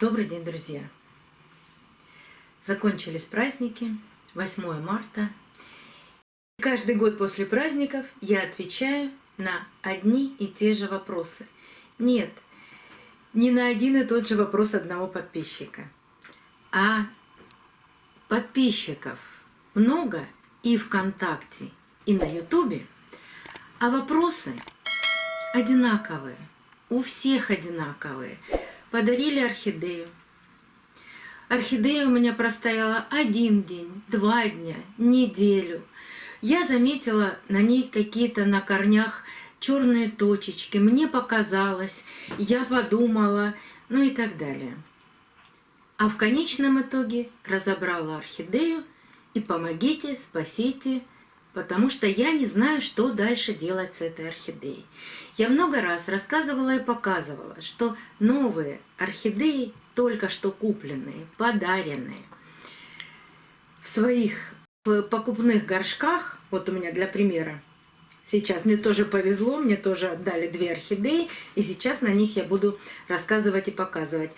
Добрый день, друзья! Закончились праздники, 8 марта. Каждый год после праздников я отвечаю на одни и те же вопросы. Нет, не на один и тот же вопрос одного подписчика, а подписчиков много и ВКонтакте, и на Ютубе, а вопросы одинаковые, у всех одинаковые. Подарили орхидею. Орхидея у меня простояла 1 день, 2 дня, неделю. Я заметила на ней какие-то на корнях черные точечки. Мне показалось, я подумала, ну и так далее. А в конечном итоге разобрала орхидею и помогите, спасите, потому что я не знаю, что дальше делать с этой орхидеей. Я много раз рассказывала и показывала, что новые орхидеи, только что купленные, подаренные, в своих покупных горшках, вот у меня для примера, сейчас мне тоже повезло, мне тоже отдали 2 орхидеи, и сейчас на них я буду рассказывать и показывать.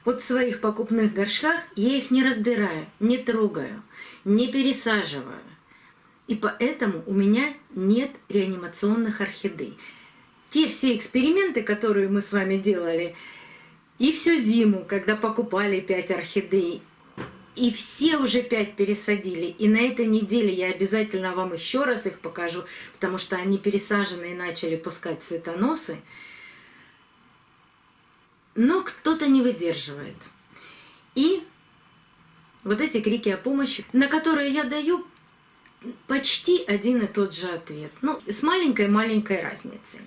Вот в своих покупных горшках я их не разбираю, не трогаю, не пересаживаю. И поэтому у меня нет реанимационных орхидей. Те все эксперименты, которые мы с вами делали, и всю зиму, когда покупали 5 орхидей, и все уже 5 пересадили. И на этой неделе я обязательно вам еще раз их покажу, потому что они пересажены и начали пускать цветоносы. Но кто-то не выдерживает. И вот эти крики о помощи, на которые я даю почти один и тот же ответ, ну, с маленькой-маленькой разницей.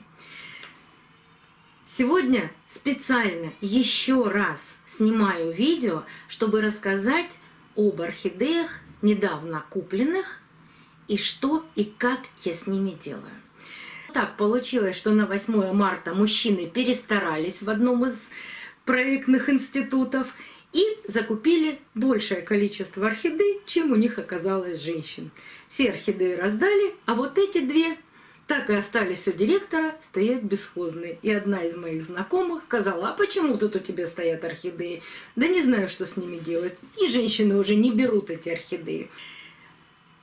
Сегодня специально еще раз снимаю видео, чтобы рассказать об орхидеях, недавно купленных, и что и как я с ними делаю. Так получилось, что на 8 марта мужчины перестарались в одном из проектных институтов и закупили большее количество орхидей, чем у них оказалось женщин. Все орхидеи раздали, а вот эти 2 так и остались у директора стоять бесхозные. И одна из моих знакомых сказала: а почему тут у тебя стоят орхидеи? Да не знаю, что с ними делать. И женщины уже не берут эти орхидеи.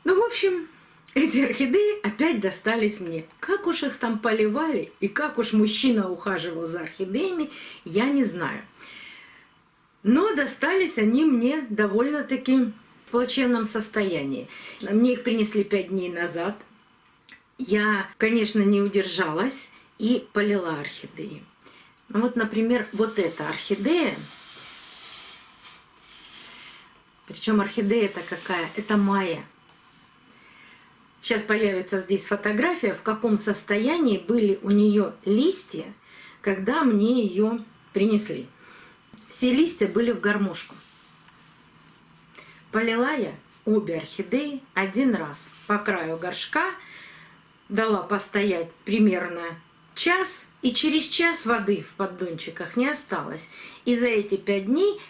Ну, в общем, эти орхидеи опять достались мне. Как уж их там поливали, и как уж мужчина ухаживал за орхидеями, я не знаю. Но достались они мне довольно-таки в плачевном состоянии. Мне их принесли 5 дней назад. Я, конечно, не удержалась и полила орхидеи. Ну вот, например, вот эта орхидея. Причем орхидея-то какая? Это майя. Сейчас появится здесь фотография, в каком состоянии были у нее листья, когда мне ее принесли. Все листья были в гармошку. Полила я обе орхидеи 1 раз по краю горшка, дала постоять примерно час, и через час воды в поддончиках не осталось. И за эти 5 дней,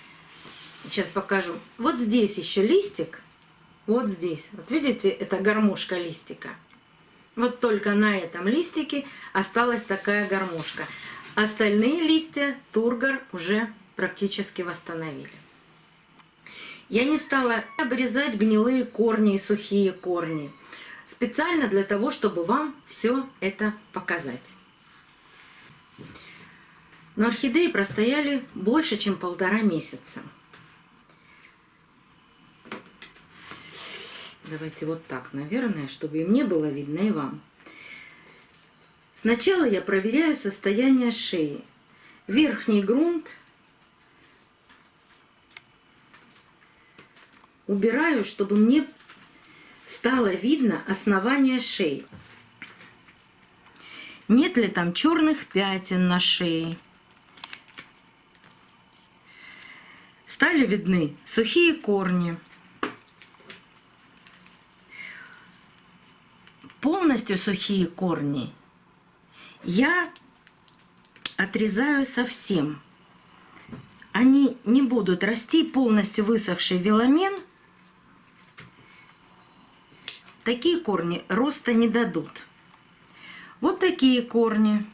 сейчас покажу, вот здесь еще листик, вот здесь, вот видите, это гармошка листика. Вот только на этом листике осталась такая гармошка. Остальные листья тургор уже практически восстановили. Я не стала обрезать гнилые корни и сухие корни. Специально для того, чтобы вам все это показать. Но орхидеи простояли больше, чем 1,5 месяца. Давайте вот так, наверное, чтобы и мне было видно, и вам. Сначала я проверяю состояние шеи. Верхний грунт убираю, чтобы мне стало видно основание шеи. Нет ли там черных пятен на шее? Стали видны сухие корни. Полностью сухие корни я отрезаю совсем. Они не будут расти, полностью высохший веломен. Такие корни роста не дадут. Вот такие корни,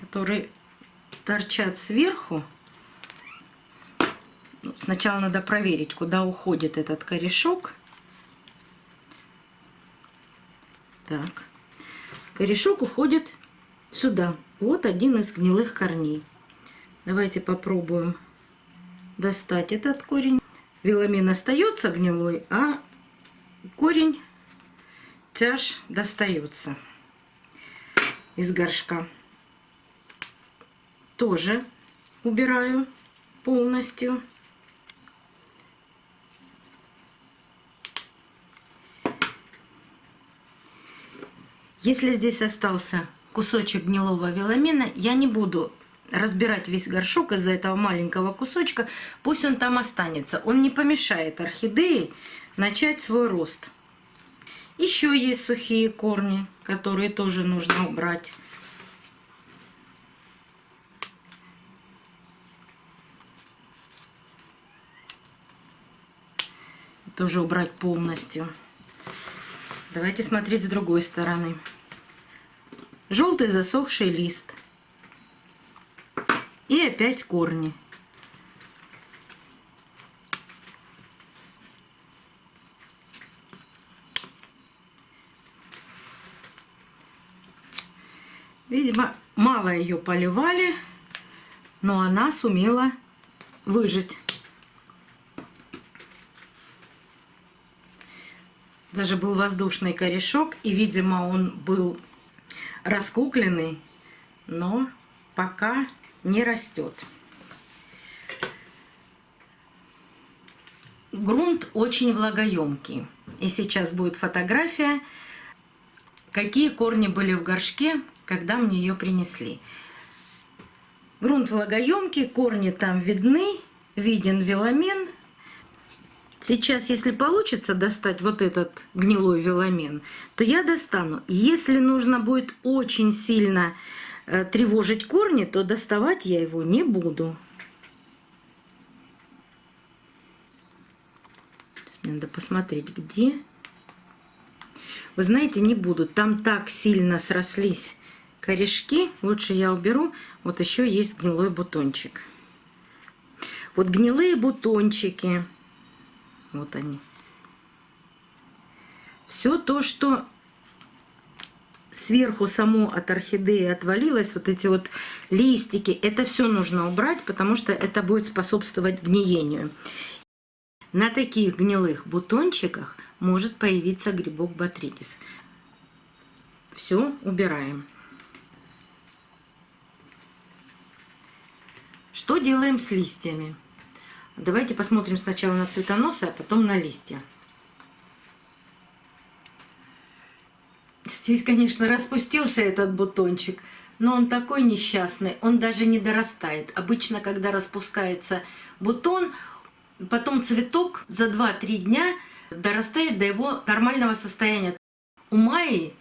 которые торчат сверху, сначала надо проверить, куда уходит этот корешок. Так. Корешок уходит сюда. Вот один из гнилых корней. Давайте попробуем достать этот корень. Виламин остается гнилой, а корень тяж достается из горшка. Тоже убираю полностью. Если здесь остался кусочек гнилого виламина, я не буду разбирать весь горшок из-за этого маленького кусочка. Пусть он там останется. Он не помешает орхидее начать свой рост. Еще есть сухие корни, которые тоже нужно убрать. Тоже убрать полностью. Давайте смотреть с другой стороны. Желтый засохший лист. И опять корни. Видимо, мало ее поливали, но она сумела выжить. Даже был воздушный корешок, и, видимо, он был раскукленный, но пока не растет. Грунт очень влагоемкий. И сейчас будет фотография, какие корни были в горшке, когда мне ее принесли. Грунт влагоемкий, корни там видны, виден виламин. Сейчас, если получится достать вот этот гнилой виламин, то я достану. Если нужно будет очень сильно тревожить корни, то доставать я его не буду. Надо посмотреть, где. Вы знаете, не буду. Там так сильно срослись корешки. Лучше я уберу. Вот еще есть гнилой бутончик. Вот гнилые бутончики. Вот они. Все то, что сверху само от орхидеи отвалилось, вот эти вот листики, это все нужно убрать, потому что это будет способствовать гниению. На таких гнилых бутончиках может появиться грибок ботритис. Все убираем. Что делаем с листьями? Давайте посмотрим сначала на цветоносы, а потом на листья. Здесь, конечно, распустился этот бутончик, но он такой несчастный, он даже не дорастает. Обычно, когда распускается бутон, потом цветок за 2-3 дня дорастает до его нормального состояния. У Майи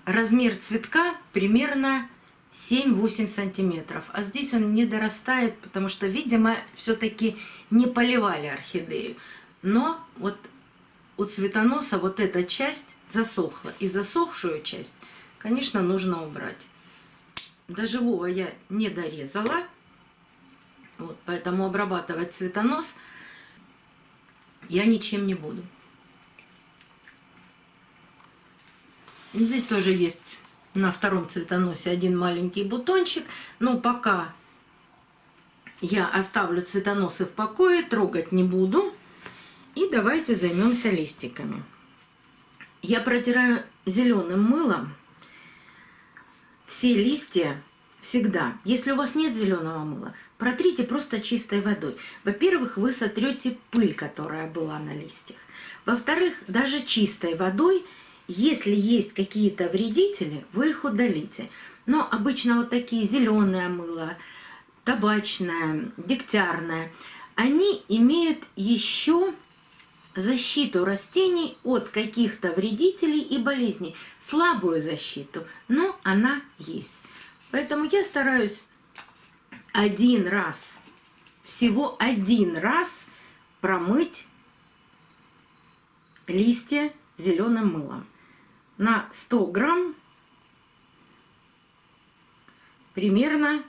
размер цветка примерно 7-8 сантиметров, а здесь он не дорастает, потому что, видимо, все-таки не поливали орхидею. Но вот у цветоноса вот эта часть засохла, и засохшую часть, конечно, нужно убрать. До живого я не дорезала, вот, поэтому обрабатывать цветонос я ничем не буду. И здесь тоже есть на втором цветоносе один маленький бутончик, но пока я оставлю цветоносы в покое, трогать не буду. И давайте займемся листиками. Я протираю зеленым мылом все листья всегда. Если у вас нет зеленого мыла, протрите просто чистой водой. Во-первых, вы сотрете пыль, которая была на листьях. Во-вторых, даже чистой водой, если есть какие-то вредители, вы их удалите. Но обычно вот такие зеленое мыло, табачное, дегтярное, они имеют еще защиту растений от каких-то вредителей и болезней. Слабую защиту, но она есть. Поэтому я стараюсь один раз, всего один раз промыть листья зеленым мылом. На 100 грамм примерно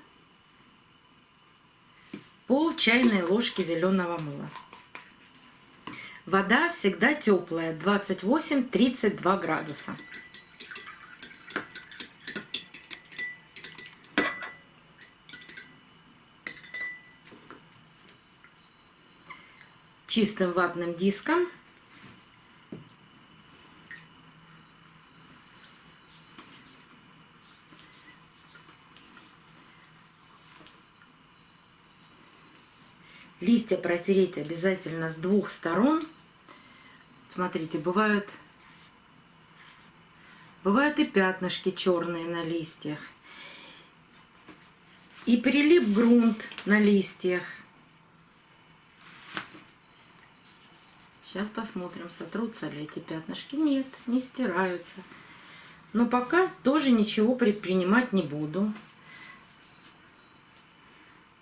Пол чайной ложки зеленого мыла. Вода всегда теплая, 28-32 градуса. Чистым ватным диском листья протереть обязательно с двух сторон. Смотрите, бывают и пятнышки черные на листьях, и прилип грунт на листьях. Сейчас посмотрим, сотрутся ли эти пятнышки. Нет, не стираются. Но пока тоже ничего предпринимать не буду.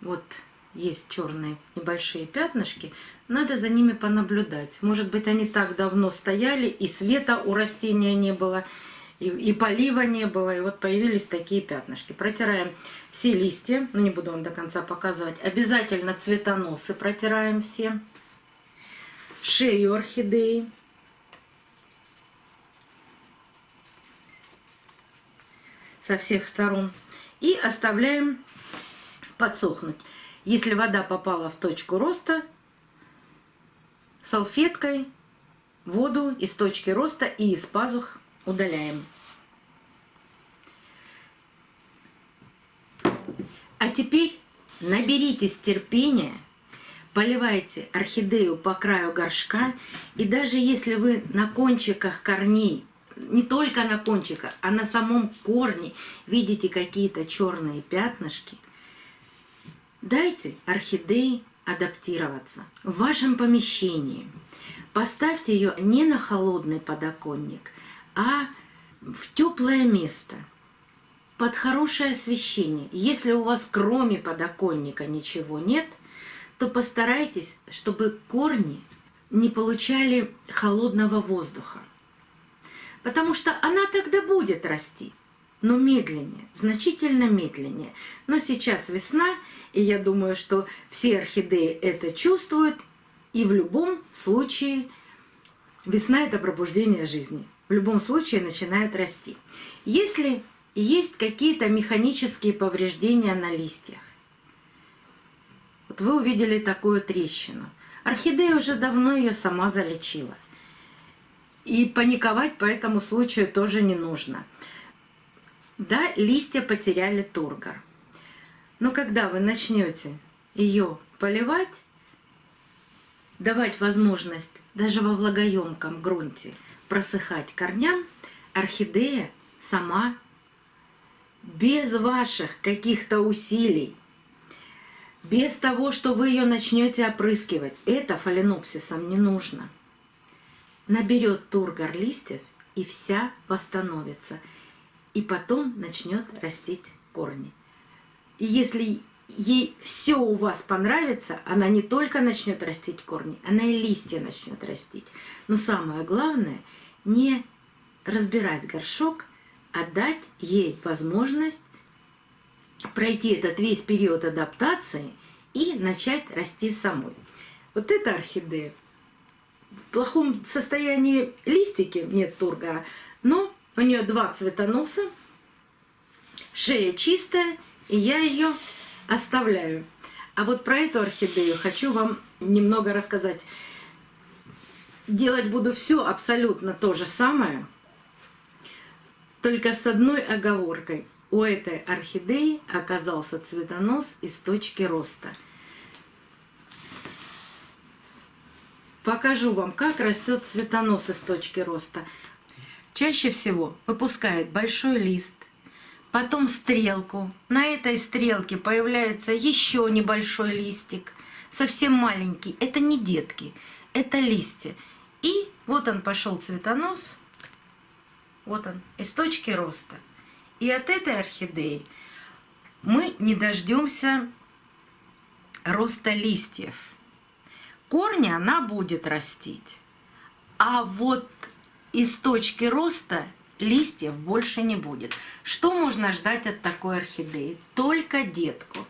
Вот есть черные небольшие пятнышки. Надо за ними понаблюдать. Может быть, они так давно стояли, и света у растения не было, и полива не было, и вот появились такие пятнышки. Протираем все листья. Ну, не буду вам до конца показывать. Обязательно цветоносы протираем все. Шею орхидеи. Со всех сторон. И оставляем подсохнуть. Если вода попала в точку роста, салфеткой воду из точки роста и из пазух удаляем. А теперь наберитесь терпения. Поливайте орхидею по краю горшка, и даже если вы на кончиках корней, не только на кончиках, а на самом корне видите какие-то черные пятнышки, дайте орхидее адаптироваться. В вашем помещении поставьте ее не на холодный подоконник, а в теплое место, под хорошее освещение. Если у вас кроме подоконника ничего нет, то постарайтесь, чтобы корни не получали холодного воздуха. Потому что она тогда будет расти, но медленнее, значительно медленнее. Но сейчас весна, и я думаю, что все орхидеи это чувствуют. И в любом случае весна – это пробуждение жизни. В любом случае начинают расти. Если есть какие-то механические повреждения на листьях, вот вы увидели такую трещину. Орхидея уже давно ее сама залечила. И паниковать по этому случаю тоже не нужно. Да, листья потеряли тургор. Но когда вы начнете ее поливать, давать возможность даже во влагоемком грунте просыхать корням, орхидея сама, без ваших каких-то усилий, без того, что вы ее начнете опрыскивать, это фаленопсисам не нужно, наберет тургор листьев и вся восстановится. И потом начнет растить корни. И если ей все у вас понравится, она не только начнет растить корни, она и листья начнет растить. Но самое главное, не разбирать горшок, а дать ей возможность пройти этот весь период адаптации и начать расти самой. Вот эта орхидея. В плохом состоянии листики, нет тургора, но у нее 2 цветоноса, шея чистая, и я ее оставляю. А вот про эту орхидею хочу вам немного рассказать. Делать буду все абсолютно то же самое, только с одной оговоркой. У этой орхидеи оказался цветонос из точки роста. Покажу вам, как растет цветонос из точки роста. Чаще всего выпускает большой лист, потом стрелку. На этой стрелке появляется еще небольшой листик, совсем маленький. Это не детки, это листья. И вот он пошел цветонос, вот он, из точки роста. И от этой орхидеи мы не дождемся роста листьев. Корни она будет растить, а вот из точки роста листьев больше не будет. Что можно ждать от такой орхидеи? Только детку.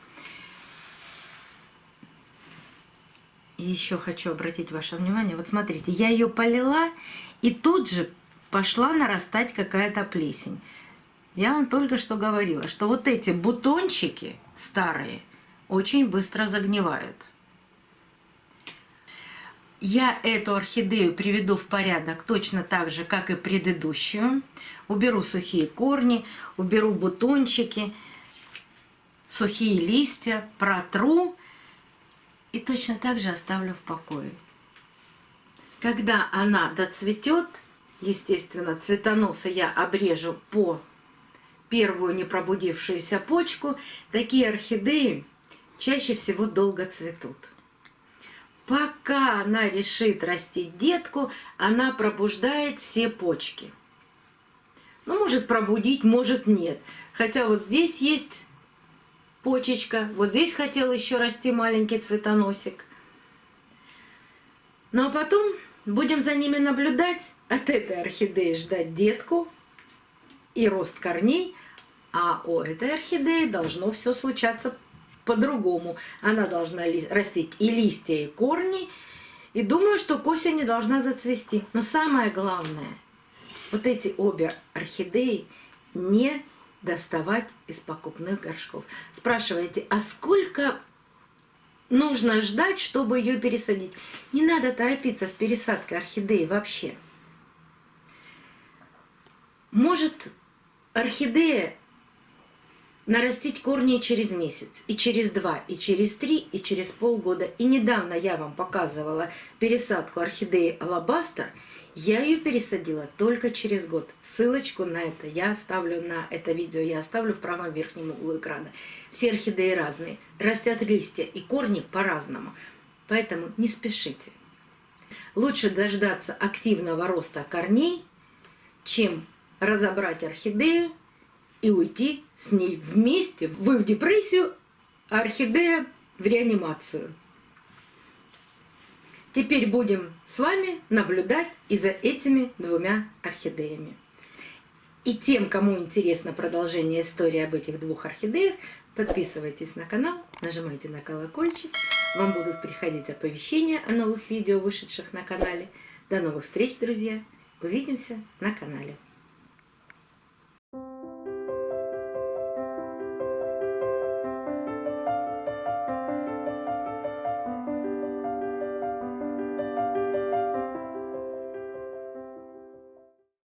И еще хочу обратить ваше внимание. Вот смотрите, я ее полила, и тут же пошла нарастать какая-то плесень. Я вам только что говорила, что вот эти бутончики старые очень быстро загнивают. Я эту орхидею приведу в порядок точно так же, как и предыдущую. Уберу сухие корни, уберу бутончики, сухие листья, протру и точно так же оставлю в покое. Когда она доцветет, естественно, цветоносы я обрежу по первую не пробудившуюся почку. Такие орхидеи чаще всего долго цветут. Пока она решит растить детку, она пробуждает все почки. Ну, может пробудить, может нет. Хотя вот здесь есть почечка, вот здесь хотел еще расти маленький цветоносик. Ну а потом будем за ними наблюдать, от этой орхидеи ждать детку и рост корней, а у этой орхидеи должно все случаться по-другому. Она должна растить и листья, и корни. И думаю, что к осени должна зацвести. Но самое главное, вот эти обе орхидеи не доставать из покупных горшков. Спрашиваете, а сколько нужно ждать, чтобы ее пересадить? Не надо торопиться с пересадкой орхидеи вообще. Может орхидея нарастить корни через месяц, и через 2, и через 3, и через полгода. И недавно я вам показывала пересадку орхидеи алабастер. Я ее пересадила только через год. Ссылочку на это я оставлю, на это видео я оставлю в правом верхнем углу экрана. Все орхидеи разные, растят листья и корни по-разному. Поэтому не спешите. Лучше дождаться активного роста корней, чем разобрать орхидею и уйти с ней вместе. Вы в депрессию, а орхидея в реанимацию. Теперь будем с вами наблюдать и за этими двумя орхидеями. И тем, кому интересно продолжение истории об этих двух орхидеях, подписывайтесь на канал, нажимайте на колокольчик. Вам будут приходить оповещения о новых видео, вышедших на канале. До новых встреч, друзья! Увидимся на канале.